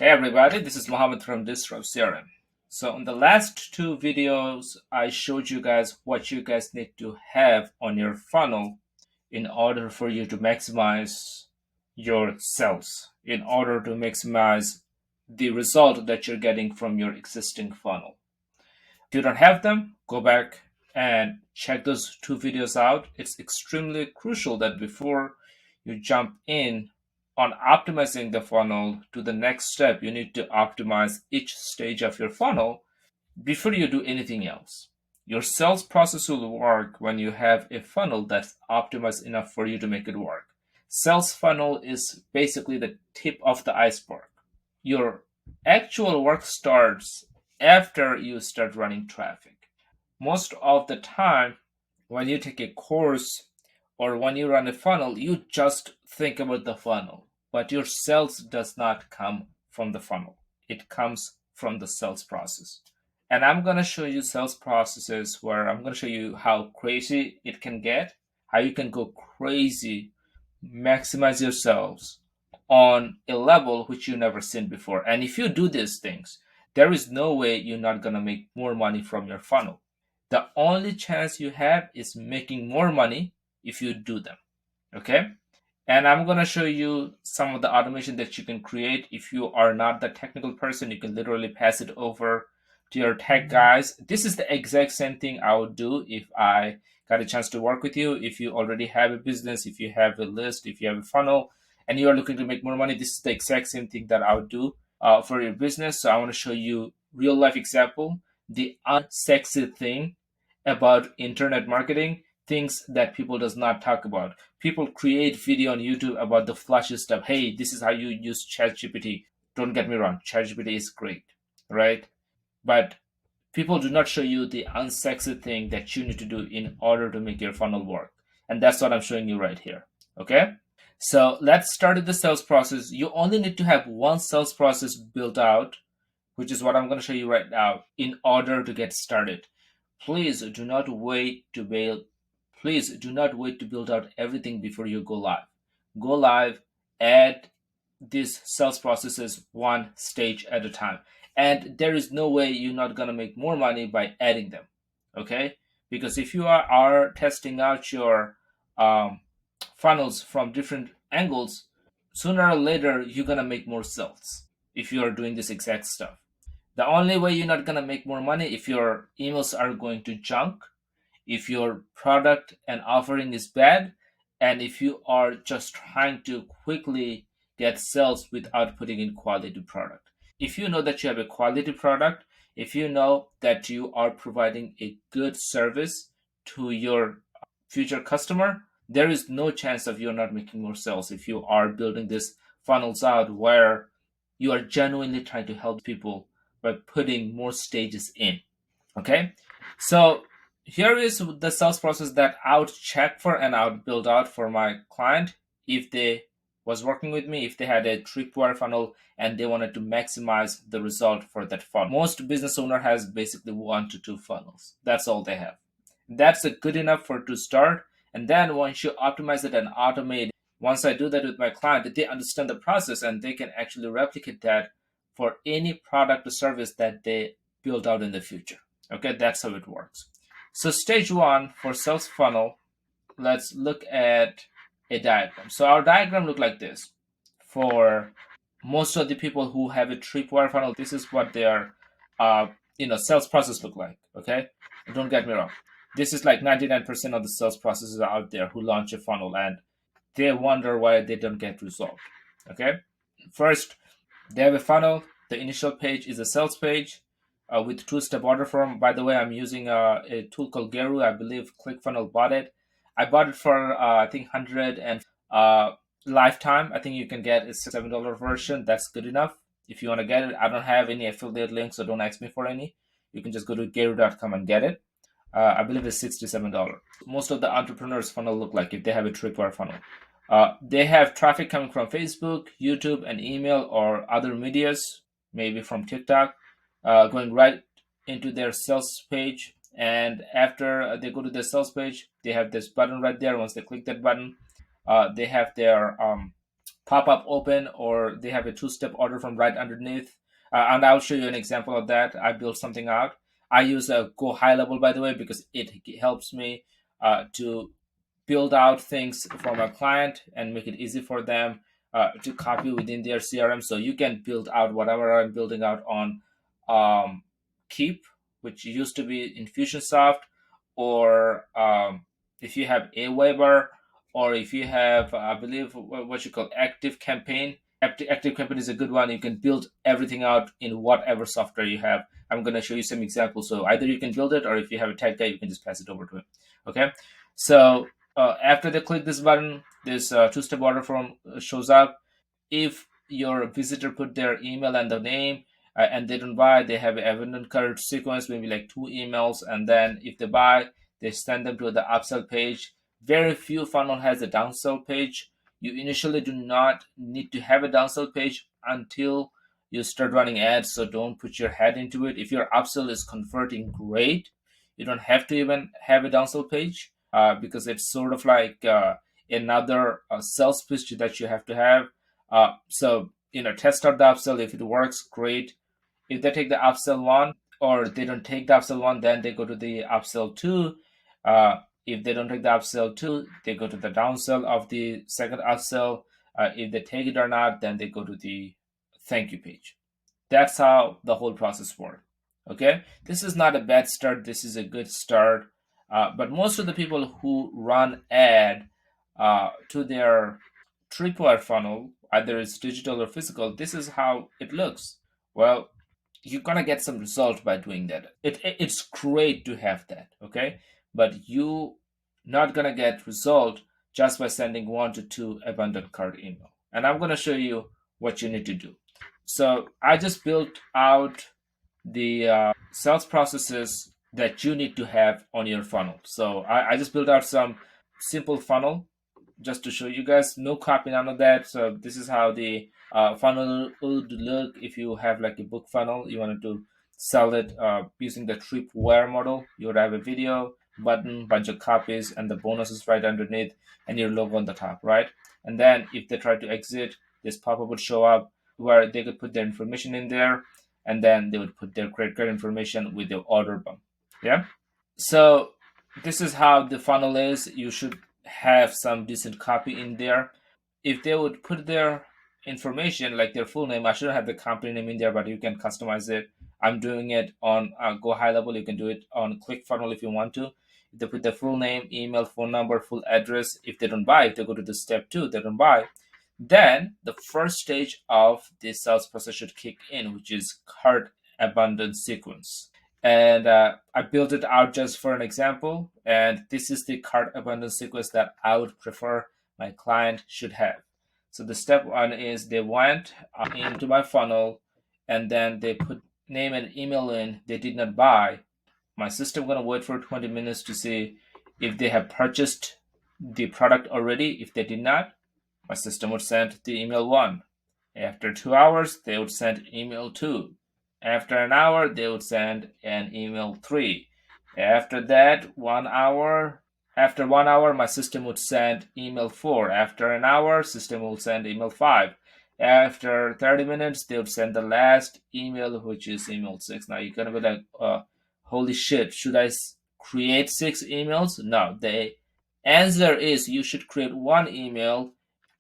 Hey everybody, this is Mohammed from Disrupt CRM. So in the last two videos, I showed you guys what you guys need to have on your funnel in order for you to maximize your sales, in order to maximize the result that you're getting from your existing funnel. If you don't have them, go back and check those two videos out. It's extremely crucial that before you jump in on optimizing the funnel to the next step, you need to optimize each stage of your funnel before you do anything else. Your sales process will work when you have a funnel that's optimized enough for you to make it work. Sales funnel is basically the tip of the iceberg. Your actual work starts after you start running traffic. Most of the time, when you take a course or when you run a funnel, you just think about the funnel, but your sales does not come from the funnel. It comes from the sales process. And I'm going to show you sales processes where I'm going to show you how crazy it can get, how you can go crazy, maximize your sales on a level which you've never seen before. And if you do these things, there is no way you're not going to make more money from your funnel. The only chance you have is making more money if you do them. Okay? And I'm going to show you some of the automation that you can create. If you are not the technical person, you can literally pass it over to your tech guys. This is the exact same thing I would do if I got a chance to work with you. If you already have a business, if you have a list, if you have a funnel, and you are looking to make more money, this is the exact same thing that I would do for your business. So I want to show you real life example, the unsexy thing about internet marketing, things that people does not talk about. People create video on YouTube about the flashy stuff. Hey, this is how you use ChatGPT. Don't get me wrong, ChatGPT is great, right? But people do not show you the unsexy thing that you need to do in order to make your funnel work. And that's what I'm showing you right here. Okay? So let's start with the sales process. You only need to have one sales process built out, which is what I'm going to show you right now, in order to get started. Please do not wait to build. Please do not wait to build out everything before you go live. Go live, add these sales processes one stage at a time. And there is no way you're not going to make more money by adding them. Okay? Because if you are testing out your funnels from different angles, sooner or later you're going to make more sales if you are doing this exact stuff. The only way you're not going to make more money if your emails are going to junk, if your product and offering is bad, and if you are just trying to quickly get sales without putting in quality product. If you know that you have a quality product, if you know that you are providing a good service to your future customer, there is no chance of you not making more sales if you are building these funnels out where you are genuinely trying to help people by putting more stages in. Okay, so here is the sales process that I would check for and I would build out for my client if they was working with me, if they had a Tripwire funnel and they wanted to maximize the result for that funnel. Most business owner has basically 1 to 2 funnels. That's all they have. That's good enough for to start. And then once you optimize it and automate, once I do that with my client, they understand the process and they can actually replicate that for any product or service that they build out in the future. Okay, that's how it works. So stage 1 for sales funnel, let's look at a diagram. So our diagram look like this. For most of the people who have a Tripwire funnel, this is what their sales process look like. Okay, don't get me wrong. This is like 99% of the sales processes out there who launch a funnel and they wonder why they don't get resolved. Okay, first they have a funnel. The initial page is a sales page with 2-step order form. By the way, I'm using a tool called Guru. I believe ClickFunnels bought it. I bought it for I think 100 and lifetime. I think you can get a $7 version. That's good enough if you want to get it. I don't have any affiliate links, so don't ask me for any. You can just go to guru.com and get it. I believe it's $67. Most of the entrepreneurs' funnel look like if they have a Tripwire funnel. They have traffic coming from Facebook, YouTube, and email or other medias, maybe from TikTok, going right into their sales page. And after they go to the sales page, they have this button right there. Once they click that button, they have their pop up open, or they have a two-step order from right underneath. And I'll show you an example of that. I built something out. I use a Go High Level, by the way, because it helps me to build out things for my client and make it easy for them to copy within their CRM. So you can build out whatever I'm building out on Keep, which used to be Infusionsoft, or if you have Aweber, or if you have, I believe, what you call Active Campaign. Active Campaign is a good one. You can build everything out in whatever software you have. I'm going to show you some examples. So either you can build it, or if you have a tech guy, you can just pass it over to him. Okay. So after they click this button, this two-step order form shows up. If your visitor put their email and the name, and they don't buy, they have an abandoned cart sequence, maybe like 2 emails, and then if they buy, they send them to the upsell page. Very few funnel has a downsell page. You initially do not need to have a downsell page until you start running ads, so don't put your head into it. If your upsell is converting great, you don't have to even have a downsell page, because it's sort of like another sales pitch that you have to have. So, test out the upsell. If it works, great. If they take the upsell one, or they don't take the upsell one, then they go to the upsell two. If they don't take the upsell two, they go to the downsell of the second upsell. If they take it or not, then they go to the thank you page. That's how the whole process works. Okay, this is not a bad start. This is a good start. But most of the people who run ad to their Tripwire funnel, either it's digital or physical, this is how it looks. Well, you're gonna get some result by doing that. It's great to have that, okay? But you not gonna get result just by sending 1 to 2 abandoned cart email. And I'm gonna show you what you need to do. So I just built out the sales processes that you need to have on your funnel. So I just built out some simple funnel just to show you guys. No copy, none of that. So this is how the funnel would look if you have like a book funnel. You wanted to sell it using the Tripwire model. You would have a video, button, bunch of copies, and the bonuses right underneath, and your logo on the top, right? And then if they try to exit, this pop-up would show up where they could put their information in there, and then they would put their credit card information with their order bump. Yeah. So this is how the funnel is. You should have some decent copy in there. If they would put their information, like their full name, I shouldn't have the company name in there, but you can customize it. I'm doing it on Go High Level. You can do it on ClickFunnels if you want to. If they put their full name, email, phone number, full address, if they don't buy, if they go to the step 2, they don't buy, then the first stage of the sales process should kick in, which is cart abundance sequence. And I built it out just for an example. And this is the cart abundance sequence that I would prefer my client should have. So the step 1 is they went into my funnel, and then they put name and email in. They did not buy. My system going to wait for 20 minutes to see if they have purchased the product already. If they did not, my system would send the email 1. After 2 hours, they would send email 2. After an hour, they would send an email 3. After that, 1 hour. After 1 hour, my system would send email 4. After an hour, system will send email 5. After 30 minutes, they would send the last email, which is email 6. Now you're gonna be like, holy shit, should I create 6 emails? No, the answer is you should create 1 email,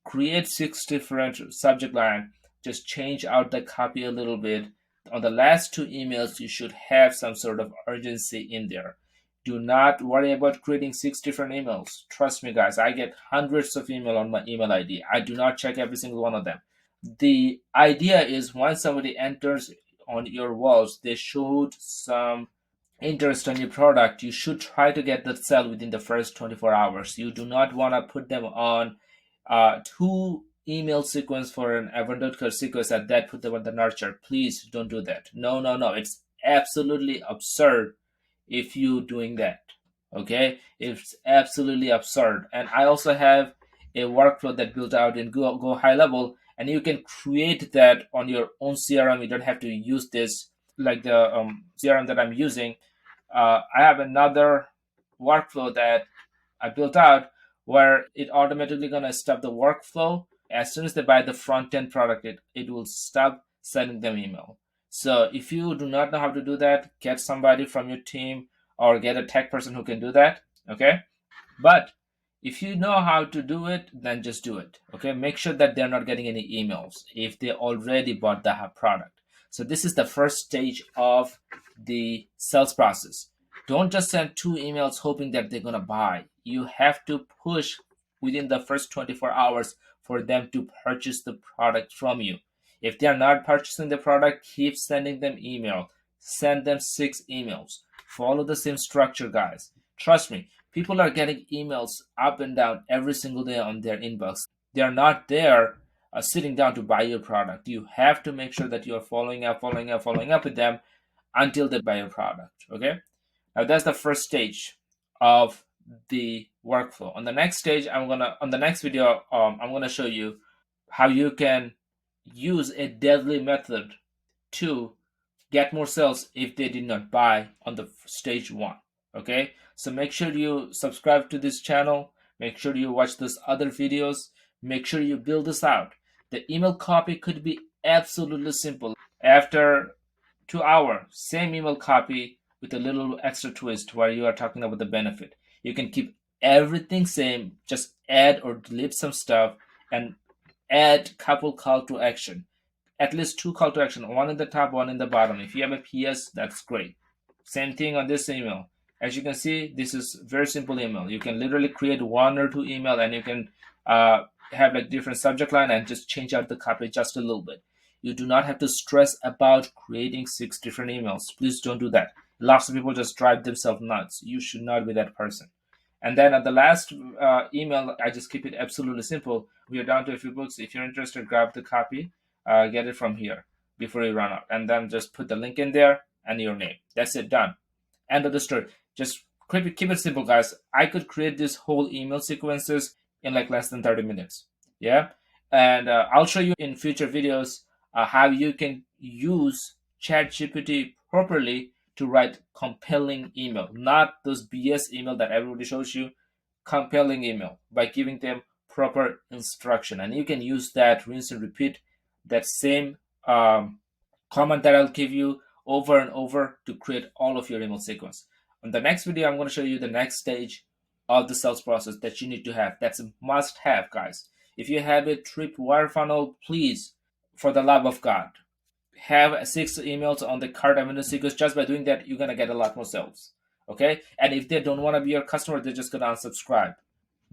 create 6 different subject line, just change out the copy a little bit. On the last 2 emails, you should have some sort of urgency in there. Do not worry about creating 6 different emails. Trust me, guys, I get hundreds of email on my email ID. I do not check every single one of them. The idea is once somebody enters on your walls, they showed some interest on your product, you should try to get that sale within the first 24 hours. You do not want to put them on 2 email sequence for an abandoned cart sequence and that put them on the nurture. Please don't do that. No. It's absolutely absurd if you doing that. Okay, it's absolutely absurd. And I also have a workflow that built out in Go High Level, and you can create that on your own CRM. You don't have to use this like the CRM that I'm using. I have another workflow that I built out where it automatically gonna stop the workflow, as soon as they buy the front end product, it will stop sending them email. So if you do not know how to do that, get somebody from your team or get a tech person who can do that. Okay. But if you know how to do it, then just do it. Okay. Make sure that they're not getting any emails if they already bought the product. So this is the first stage of the sales process. Don't just send 2 emails hoping that they're going to buy. You have to push within the first 24 hours for them to purchase the product from you. If they are not purchasing the product, keep sending them email. Send them 6 emails. Follow the same structure, guys. Trust me, people are getting emails up and down every single day on their inbox. They are not there sitting down to buy your product. You have to make sure that you are following up with them until they buy your product. Okay. Now that's the first stage of the workflow. On the next stage, on the next video, I'm gonna show you how you can use a deadly method to get more sales if they did not buy on the stage 1. Okay, so make sure you subscribe to this channel, make sure you watch those other videos, make sure you build this out. The email copy could be absolutely simple. After 2 hours, same email copy with a little extra twist where you are talking about the benefit. You can keep everything same, just add or delete some stuff and add couple call to action, at least 2 call to action, one in the top, one in the bottom. If you have a PS, that's great. Same thing on this email. As you can see, this is very simple email. You can literally create 1 or 2 email and you can have like different subject line and just change out the copy just a little bit. You do not have to stress about creating 6 different emails. Please don't do that. Lots of people just drive themselves nuts. You should not be that person. And then at the last email, I just keep it absolutely simple. We are down to a few books. If you're interested, grab the copy, get it from here before you run out. And then just put the link in there and your name. That's it, done. End of the story. Just keep it simple, guys. I could create this whole email sequences in like less than 30 minutes. Yeah. And I'll show you in future videos how you can use ChatGPT properly to write compelling email, not those BS email that everybody shows you. Compelling email by giving them proper instruction, and you can use that, rinse and repeat that same comment that I'll give you over and over to create all of your email sequence. On the next video, I'm going to show you the next stage of the sales process that you need to have. That's a must have, guys. If you have a Tripwire funnel, please, for the love of God, have 6 emails on the cart avenue sequence. Just by doing that, you're going to get a lot more sales. Okay. And if they don't want to be your customer, they're just going to unsubscribe.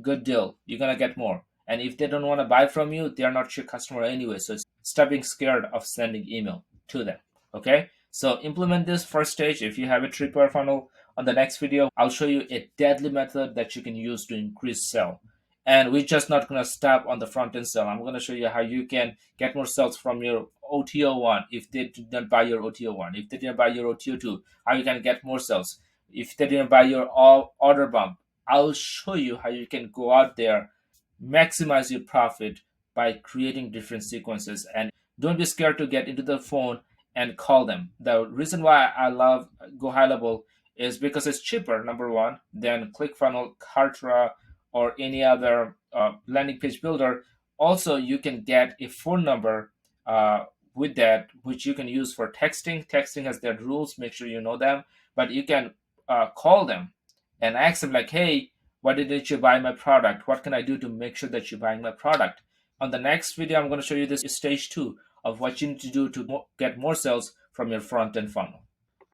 Good deal. You're going to get more. And if they don't want to buy from you, they're not your customer anyway. So stop being scared of sending email to them. Okay. So implement this first stage. If you have a Tripwire funnel, on the next video, I'll show you a deadly method that you can use to increase sale. And we're just not going to stop on the front end sale. I'm going to show you how you can get more sales from your OTO1 if they did not buy your OTO1. If they didn't buy your OTO2, how you can get more sales. If they didn't buy your order bump, I'll show you how you can go out there, maximize your profit by creating different sequences. And don't be scared to get into the phone and call them. The reason why I love Go High Level is because it's cheaper, number one, than ClickFunnels, Kartra, or any other landing page builder. Also, you can get a phone number with that, which you can use for texting. Texting has their rules, make sure you know them. But you can call them and ask them like, hey, why didn't you buy my product? What can I do to make sure that you're buying my product? On the next video, I'm going to show you this stage 2 of what you need to do to get more sales from your front end funnel.